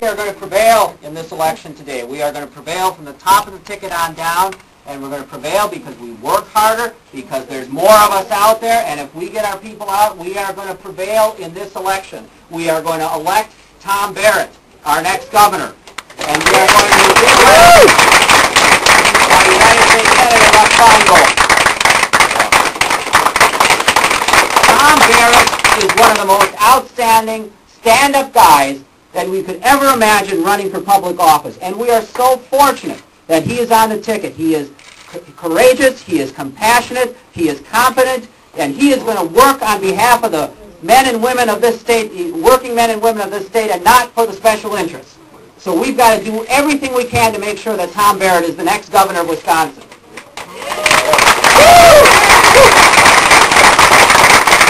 We are going to prevail in this election today. We are going to prevail from the top of the ticket on down, and we're going to prevail because we work harder, because there's more of us out there, and if we get our people out, we are going to prevail in this election. We are going to elect Tom Barrett, our next governor, and we are going to elect our United States Senator Russ Feingold. Tom Barrett is one of the most outstanding stand-up guys that we could ever imagine running for public office. And we are so fortunate that he is on the ticket. He is courageous, he is compassionate, he is competent, and he is going to work on behalf of the men and women of this state, working men and women of this state, and not for the special interests. So we've got to do everything we can to make sure that Tom Barrett is the next governor of Wisconsin.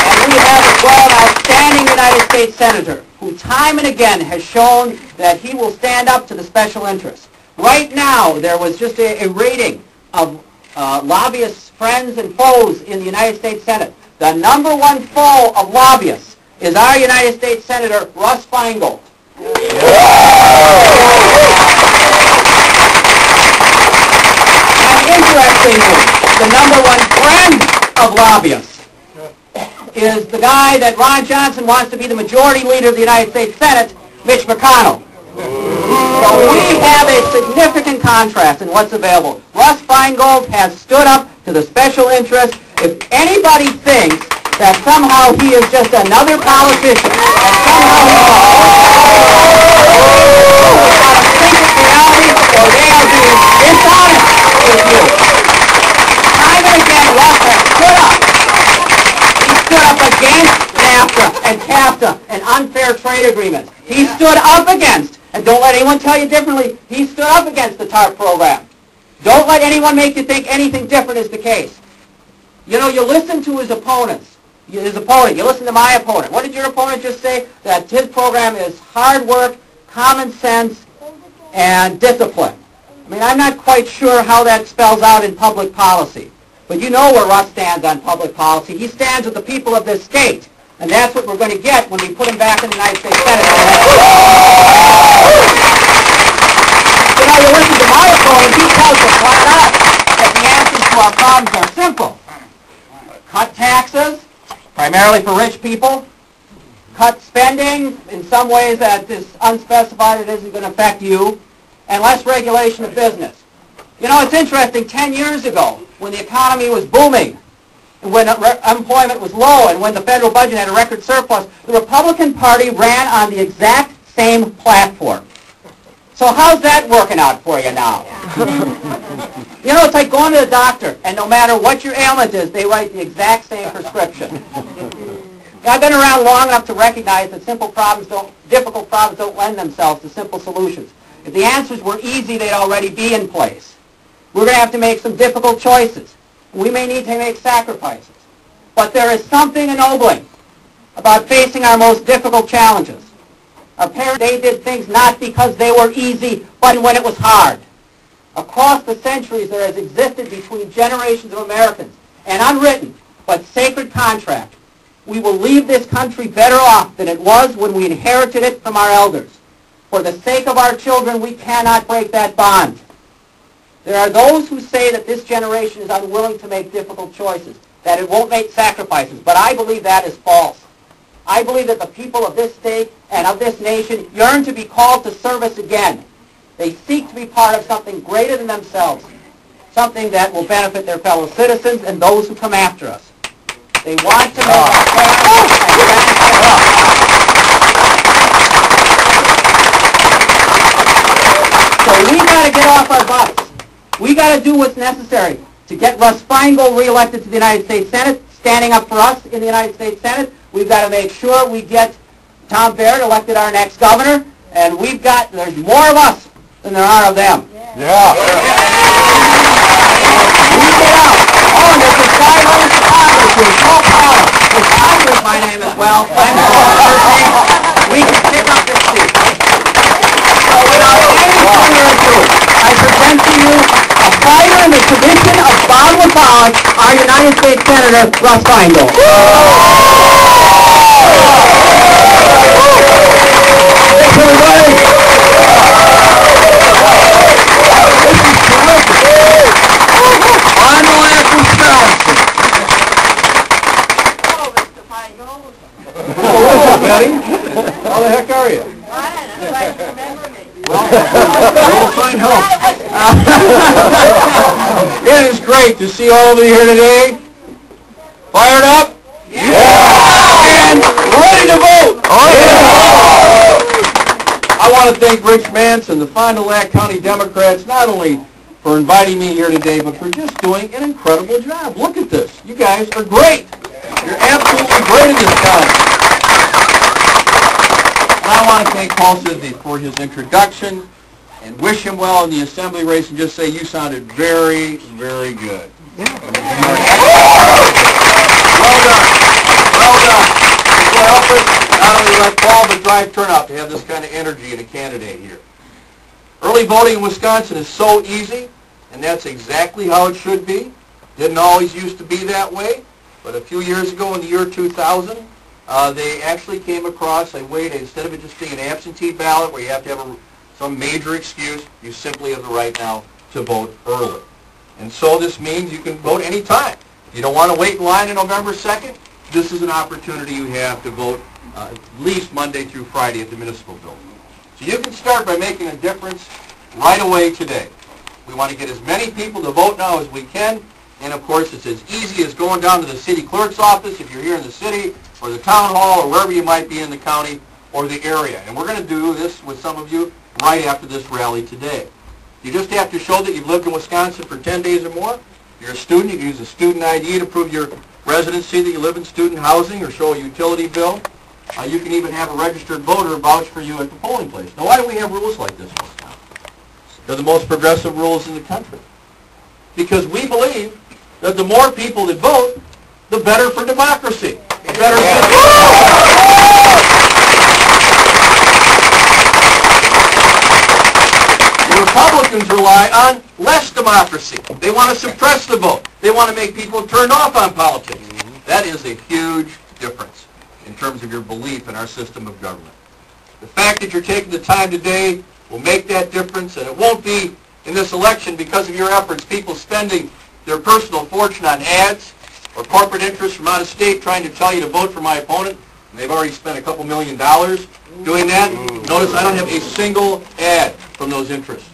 And we have as well an outstanding United States Senator who time and again has shown that he will stand up to the special interests. Right now, there was just a rating of lobbyists' friends and foes in the United States Senate. The number one foe of lobbyists is our United States Senator, Russ Feingold. And interestingly, the number one friend of lobbyists is the guy that Ron Johnson wants to be the majority leader of the United States Senate, Mitch McConnell. So we have a significant contrast in what's available. Russ Feingold has stood up to the special interest. If anybody thinks that somehow he is just another politician, and somehow he's a reality, or they are being dishonest with you. Time and again, Russ has stood up. Stood up against NAFTA and CAFTA and unfair trade agreements. He stood up against, and don't let anyone tell you differently, he stood up against the TARP program. Don't let anyone make you think anything different is the case. You know, you listen to his opponents. You listen to my opponent. What did your opponent just say? That his program is hard work, common sense, and discipline. I mean, I'm not quite sure how that spells out in public policy. But you know where Russ stands on public policy. He stands with the people of this state. And that's what we're going to get when we put him back in the United States Senate. You know, you listen to my opponent, he tells us flat out that the answers to our problems are simple. Cut taxes, primarily for rich people. Cut spending in some ways that is unspecified, it isn't going to affect you. And less regulation of business. You know, it's interesting, 10 years ago, when the economy was booming, and when unemployment was low, and when the federal budget had a record surplus, the Republican Party ran on the exact same platform. So how's that working out for you now? You know, it's like going to the doctor, and no matter what your ailment is, they write the exact same prescription. I've been around long enough to recognize that difficult problems don't lend themselves to simple solutions. If the answers were easy, they'd already be in place. We're going to have to make some difficult choices. We may need to make sacrifices. But there is something ennobling about facing our most difficult challenges. Our parents, they did things not because they were easy, but when it was hard. Across the centuries, there has existed between generations of Americans an unwritten but sacred contract. We will leave this country better off than it was when we inherited it from our elders. For the sake of our children, we cannot break that bond. There are those who say that this generation is unwilling to make difficult choices, that it won't make sacrifices, but I believe that is false. I believe that the people of this state and of this nation yearn to be called to service again. They seek to be part of something greater than themselves, something that will benefit their fellow citizens and those who come after us. They want to make a family and benefit us. So we've got to get off our butts. We've got to do what's necessary to get Russ Feingold reelected to the United States Senate, standing up for us in the United States Senate. We've got to make sure we get Tom Barrett elected our next governor, and there's more of us than there are of them. Yeah. We get out. Oh, and there's this guy running for Congress who is so proud. His father is my name as well. We can pick up this seat. So without any further ado, I present to you a fighter in the tradition of boundless knowledge, our United States Senator, Russ Feingold. Thanks, everybody. Well, we'll find out. It is great to see all of you here today. Fired up? Yeah! And ready to vote? Oh, yeah! I want to thank Rich Mance and the Fond du Lac County Democrats not only for inviting me here today, but for just doing an incredible job. Look at this. You guys are great. You're absolutely great in this county. And I want to thank Paul Czisny for his introduction and wish him well in the assembly race and just say you sounded very, very good. Yeah. Well done. Well done. This will help us not only let Paul but drive turnout to have this kind of energy in a candidate here. Early voting in Wisconsin is so easy, and that's exactly how it should be. Didn't always used to be that way, but a few years ago in the year 2000, they actually came across a way to, instead of it just being an absentee ballot where you have to have some major excuse, you simply have the right now to vote early. And so this means you can vote any time. If you don't want to wait in line on November 2nd, this is an opportunity you have to vote at least Monday through Friday at the municipal building. So you can start by making a difference right away today. We want to get as many people to vote now as we can, and of course it's as easy as going down to the city clerk's office if you're here in the city, or the town hall, or wherever you might be in the county or the area. And we're going to do this with some of you right after this rally today. You just have to show that you've lived in Wisconsin for 10 days or more. If you're a student, you can use a student ID to prove your residency that you live in student housing or show a utility bill. You can even have a registered voter vouch for you at the polling place. Now, why do we have rules like this? They're the most progressive rules in the country. Because we believe that the more people that vote, the better for democracy. The better for The Republicans rely on less democracy. They want to suppress the vote. They want to make people turned off on politics. That is a huge difference in terms of your belief in our system of government. The fact that you're taking the time today will make that difference, and it won't be in this election because of your efforts, people spending their personal fortune on ads or corporate interests from out of state trying to tell you to vote for my opponent, and they've already spent a couple $1 million doing that. Notice I don't have a single ad from those interests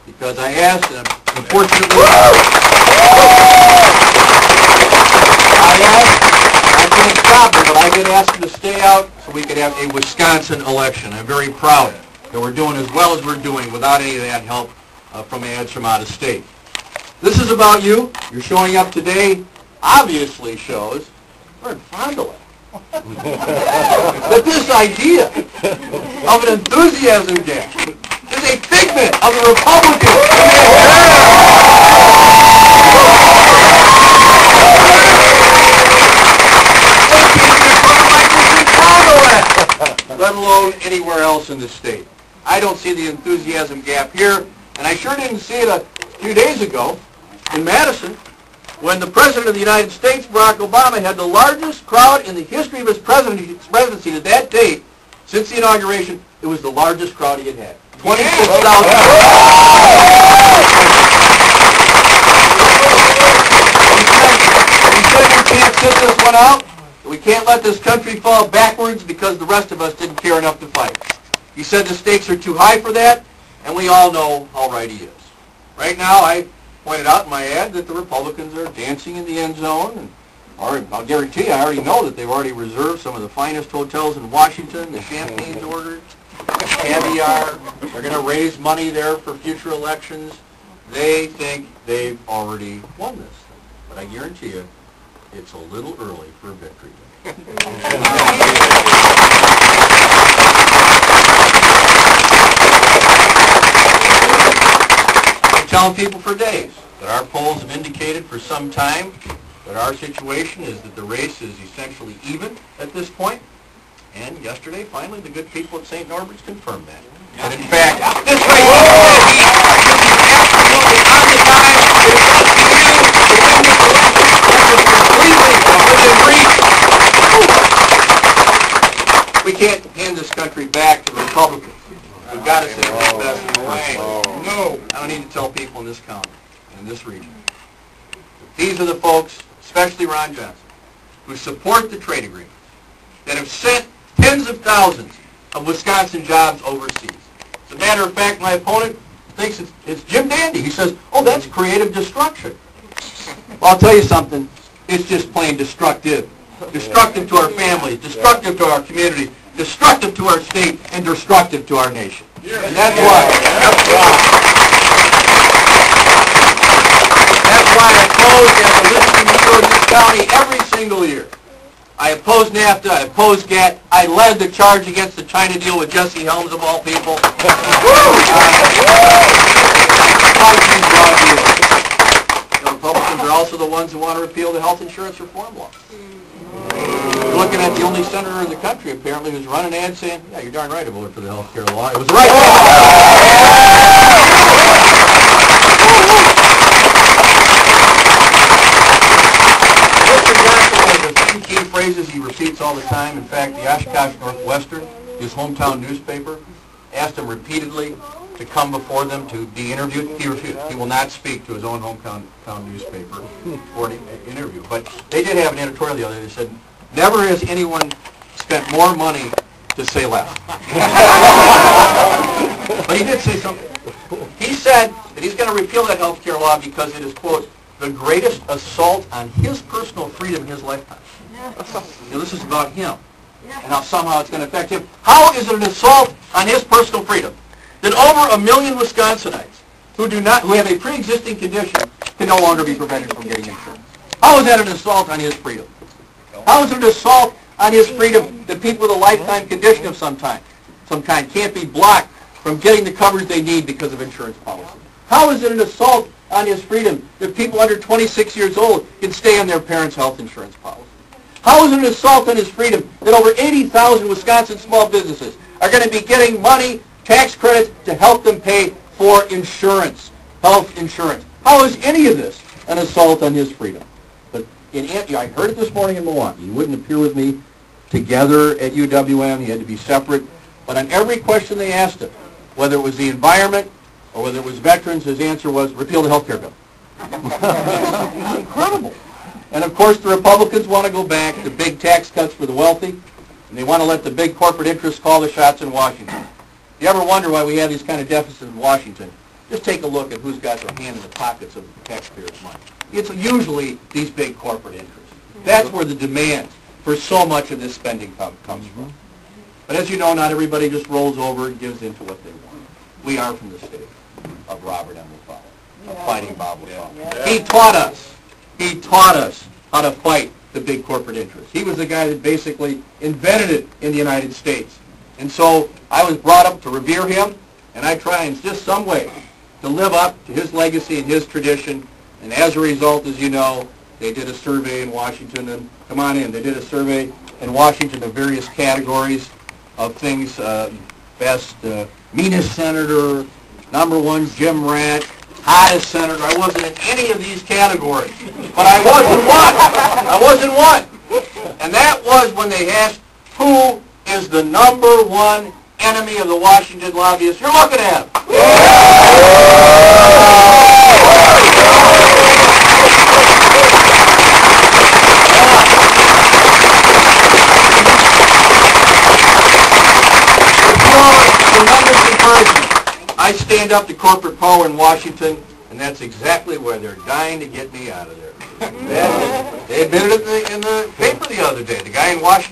because I asked, and unfortunately, I can't stop them, but I did ask them to stay out so we could have a Wisconsin election. I'm very proud that we're doing as well as we're doing without any of that help from ads from out of state. This is about you. You're showing up today obviously shows we're in Fond du Lac. That this idea of an enthusiasm gap is a figment of the Republicans. Let alone anywhere else in the state. I don't see the enthusiasm gap here, and I sure didn't see it a few days ago in Madison when the President of the United States, Barack Obama, had the largest crowd in the history of his presidency to that date. Since the inauguration, it was the largest crowd he had had. 26,000. He said we can't sit this one out. We can't let this country fall backwards because the rest of us didn't care enough to fight. He said the stakes are too high for that, and we all know how right he is. Right now, I pointed out in my ad that the Republicans are dancing in the end zone, and I'll guarantee you, I already know that they've already reserved some of the finest hotels in Washington, the champagne's ordered, the caviar. They're going to raise money there for future elections. They think they've already won this thing. But I guarantee you, it's a little early for a victory. I'm telling people for days that our polls have indicated for some time that our situation is that the race is essentially even at this point. And yesterday, finally, the good people at St. Norbert's confirmed that. And in fact, this race is absolutely on the dime. It's up to you to win this election. It's completely within reach. We can't hand this country back to the Republicans. We've got to save this best way. No. I don't need to tell people in this county, in this region. These are the folks, especially Ron Johnson, who support the trade agreement, that have sent tens of thousands of Wisconsin jobs overseas. As a matter of fact, my opponent thinks it's Jim Dandy. He says, oh, that's creative destruction. Well, I'll tell you something. It's just plain destructive. Destructive to our families, destructive to our community, destructive to our state, and destructive to our nation. And that's why I oppose, as a listening member of this county, every single year. I oppose NAFTA, I oppose GATT. I led the charge against the China deal with Jesse Helms, of all people. The Republicans are also the ones who want to repeal the health insurance reform law. You're looking at the only senator in the country, apparently, who's running ads saying, yeah, you're darn right I voted for the health care law. It was the right thing. Key phrases he repeats all the time. In fact, the Oshkosh Northwestern, his hometown newspaper, asked him repeatedly to come before them to be interviewed. He refused. He will not speak to his own hometown newspaper for an interview. But they did have an editorial the other day that said, never has anyone spent more money to say less. But he did say something. He said that he's going to repeal that health care law because it is, quote, the greatest assault on his personal freedom in his lifetime. You know, this is about him and how somehow it's going to affect him. How is it an assault on his personal freedom that over 1 million Wisconsinites who have a pre-existing condition can no longer be prevented from getting insurance? How is that an assault on his freedom? How is it an assault on his freedom that people with a lifetime condition of some kind can't be blocked from getting the coverage they need because of insurance policy? How is it an assault on his freedom that people under 26 years old can stay on their parents' health insurance policy? How is it an assault on his freedom that over 80,000 Wisconsin small businesses are going to be getting money, tax credits, to help them pay for insurance, health insurance? How is any of this an assault on his freedom? But I heard it this morning in Milwaukee. He wouldn't appear with me together at UWM. He had to be separate. But on every question they asked him, whether it was the environment or whether it was veterans, his answer was, repeal the health care bill. It's incredible. And of course, the Republicans want to go back to big tax cuts for the wealthy, and they want to let the big corporate interests call the shots in Washington. If you ever wonder why we have these kind of deficits in Washington, just take a look at who's got their hand in the pockets of the taxpayers' money. It's usually these big corporate interests. That's where the demand for so much of this spending comes from. But as you know, not everybody just rolls over and gives in to what they want. We are from the state of Robert M. LaFollette, of Fighting Bob LaFollette. He taught us how to fight the big corporate interests. He was the guy that basically invented it in the United States. And so I was brought up to revere him, and I try in just some way to live up to his legacy and his tradition. And as a result, as you know, they did a survey in Washington, and come on in, they did a survey in Washington of various categories of things, best, meanest senator, number one, Jim Rat, hottest senator. I wasn't in any of these categories, but I was in one. I was in one. And that was when they asked, who is the number one enemy of the Washington lobbyists? You're looking at him. I stand up to corporate power in Washington, and that's exactly where they're dying to get me out of there. They admitted it in the paper the other day. The guy in Washington